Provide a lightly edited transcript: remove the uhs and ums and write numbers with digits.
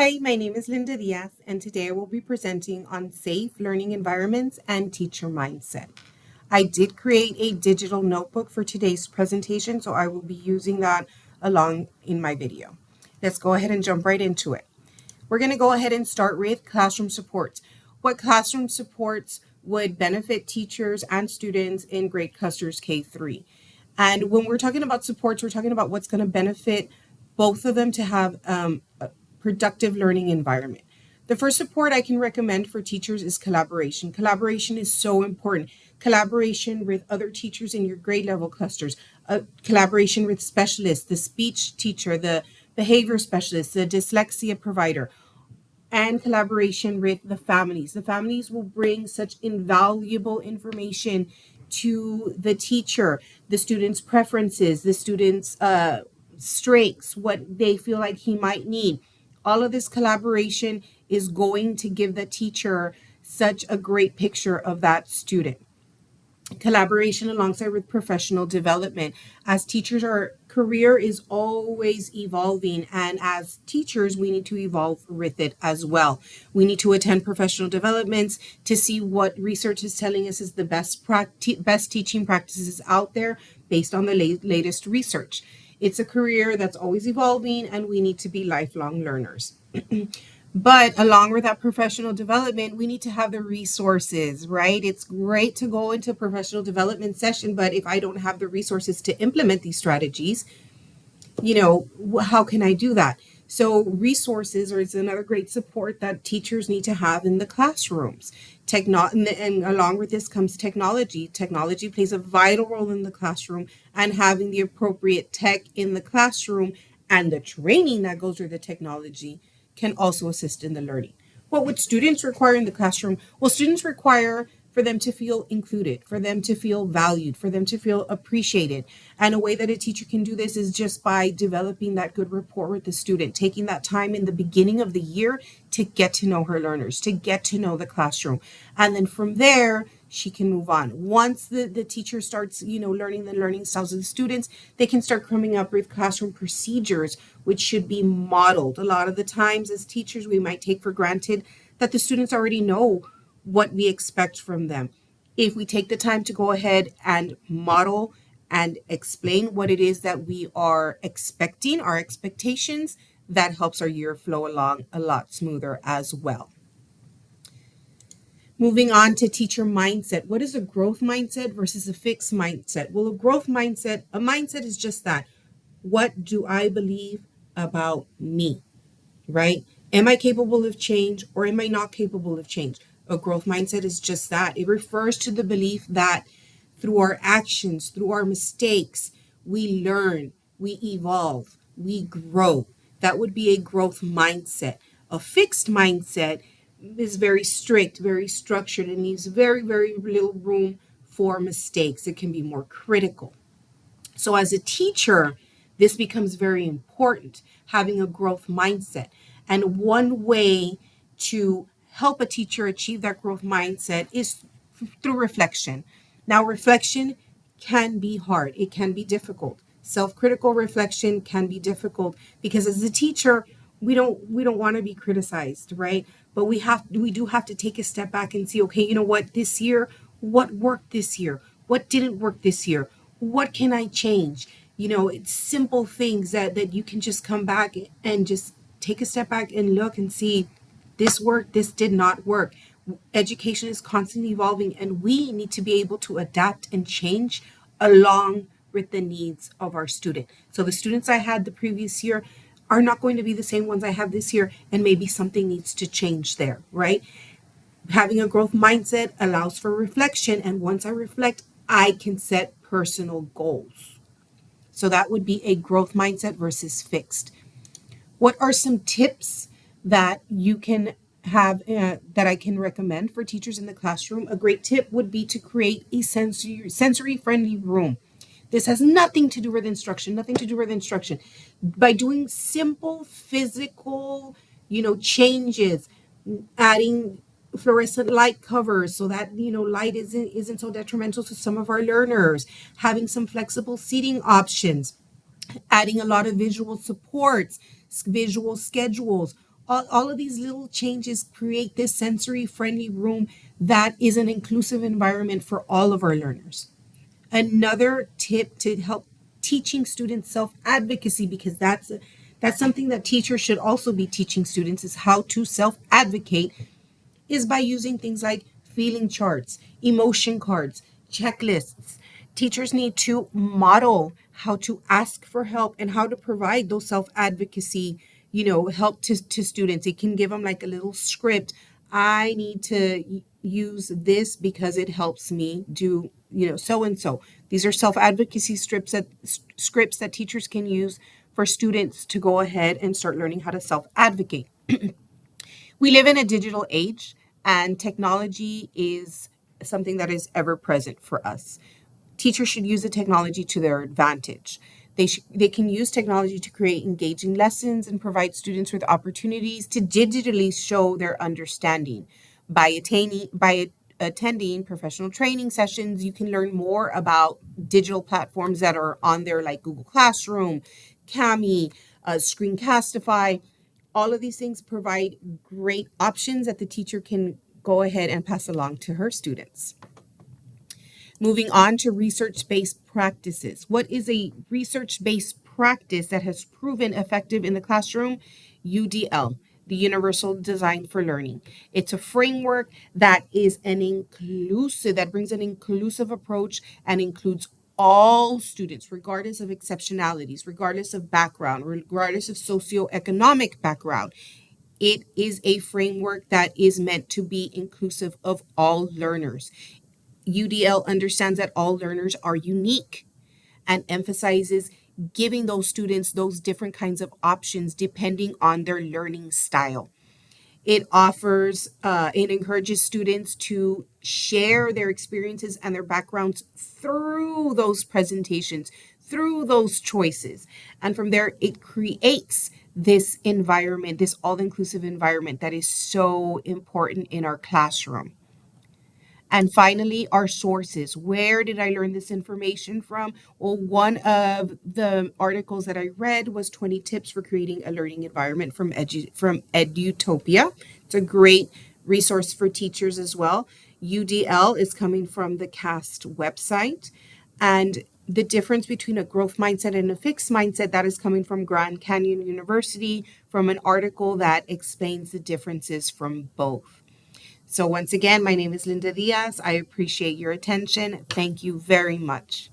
Hi, my name is Linda Diaz, and today I will be presenting on safe learning environments and teacher mindset. I did create a digital notebook for today's presentation, so I will be using that along in my video. Let's go ahead and jump right into it. We're going to go ahead and start with classroom supports. What classroom supports would benefit teachers and students in grade clusters K-3. And when we're talking about supports, we're talking about what's going to benefit both of them to have a productive learning environment. The first support I can recommend for teachers is collaboration. Collaboration is so important. Collaboration with other teachers in your grade level clusters, collaboration with specialists, the speech teacher, the behavior specialist, the dyslexia provider, and collaboration with the families. The families will bring such invaluable information to the teacher, the student's preferences, the student's strengths, what they feel like he might need. All of this collaboration is going to give the teacher such a great picture of that student. Collaboration alongside with professional development. As teachers, our career is always evolving, and as teachers we need to evolve with it as well. We need to attend professional developments to see what research is telling us is the best teaching practices out there based on the latest research. It's a career that's always evolving, and we need to be lifelong learners. But along with that professional development, we need to have the resources, right? It's great to go into a professional development session, but if I don't have the resources to implement these strategies, how can I do that? So resources is another great support that teachers need to have in the classrooms. And along with this comes technology. Technology plays a vital role in the classroom, and having the appropriate tech in the classroom and the training that goes with the technology can also assist in the learning. What would students require in the classroom? Well, students require for them to feel included, for them to feel valued, for them to feel appreciated. And a way that a teacher can do this is just by developing that good rapport with the student, taking that time in the beginning of the year to get to know her learners, to get to know the classroom. And then from there, she can move on. Once the teacher starts, learning the learning styles of the students, they can start coming up with classroom procedures, which should be modeled. A lot of the times as teachers, we might take for granted that the students already know what we expect from them. If we take the time to go ahead and model and explain what it is that we are expecting, our expectations, that helps our year flow along a lot smoother as well. Moving on to teacher mindset. What is a growth mindset versus a fixed mindset? Well, a mindset is just that. What do I believe about me, right? Am I capable of change, or am I not capable of change? A growth mindset is just that. It refers to the belief that through our actions, through our mistakes, we learn, we evolve, we grow. That would be a growth mindset. A fixed mindset is very strict, very structured, and leaves very, very little room for mistakes. It can be more critical. So as a teacher, this becomes very important, having a growth mindset. And one way to help a teacher achieve that growth mindset is through reflection. Now, reflection can be hard. It can be difficult. Self-critical reflection can be difficult because as a teacher, we don't want to be criticized, right? But we do have to take a step back and see, okay, you know what, this year, what worked this year? What didn't work this year? What can I change? It's simple things that you can just come back and just take a step back and look and see, this worked, this did not work. Education is constantly evolving, and we need to be able to adapt and change along with the needs of our student. So the students I had the previous year are not going to be the same ones I have this year, and maybe something needs to change there, right? Having a growth mindset allows for reflection, and once I reflect, I can set personal goals. So that would be a growth mindset versus fixed. What are some tips that you can have that I can recommend for teachers in the classroom? A great tip would be to create a sensory friendly room. This has nothing to do with instruction, nothing to do with instruction. By doing simple physical, changes, adding fluorescent light covers so that light isn't so detrimental to some of our learners, having some flexible seating options, adding a lot of visual supports, visual schedules. All of these little changes create this sensory friendly room that is an inclusive environment for all of our learners. Another tip to help teaching students self advocacy, because that's something that teachers should also be teaching students, is how to self advocate, is by using things like feeling charts, emotion cards, checklists. Teachers need to model how to ask for help and how to provide those self advocacy, help to students. It can give them like a little script. I need to use this because it helps me do, so and so. These are self advocacy scripts that teachers can use for students to go ahead and start learning how to self advocate. We live in a digital age, and technology is something that is ever present for us. Teachers should use the technology to their advantage. They can use technology to create engaging lessons and provide students with opportunities to digitally show their understanding. By attending professional training sessions, you can learn more about digital platforms that are on there, like Google Classroom, Kami, Screencastify. All of these things provide great options that the teacher can go ahead and pass along to her students. Moving on to research-based practices. What is a research-based practice that has proven effective in the classroom? UDL, the Universal Design for Learning. It's a framework that brings an inclusive approach and includes all students, regardless of exceptionalities, regardless of background, regardless of socioeconomic background. It is a framework that is meant to be inclusive of all learners. UDL understands that all learners are unique and emphasizes giving those students those different kinds of options depending on their learning style. It encourages students to share their experiences and their backgrounds through those presentations, through those choices. And from there, it creates this environment, this all inclusive environment that is so important in our classroom. And finally, our sources. Where did I learn this information from? Well, one of the articles that I read was 20 tips for creating a learning environment from Edutopia. It's a great resource for teachers as well. UDL is coming from the CAST website. And the difference between a growth mindset and a fixed mindset, that is coming from Grand Canyon University, from an article that explains the differences from both. So once again, my name is Linda Diaz. I appreciate your attention. Thank you very much.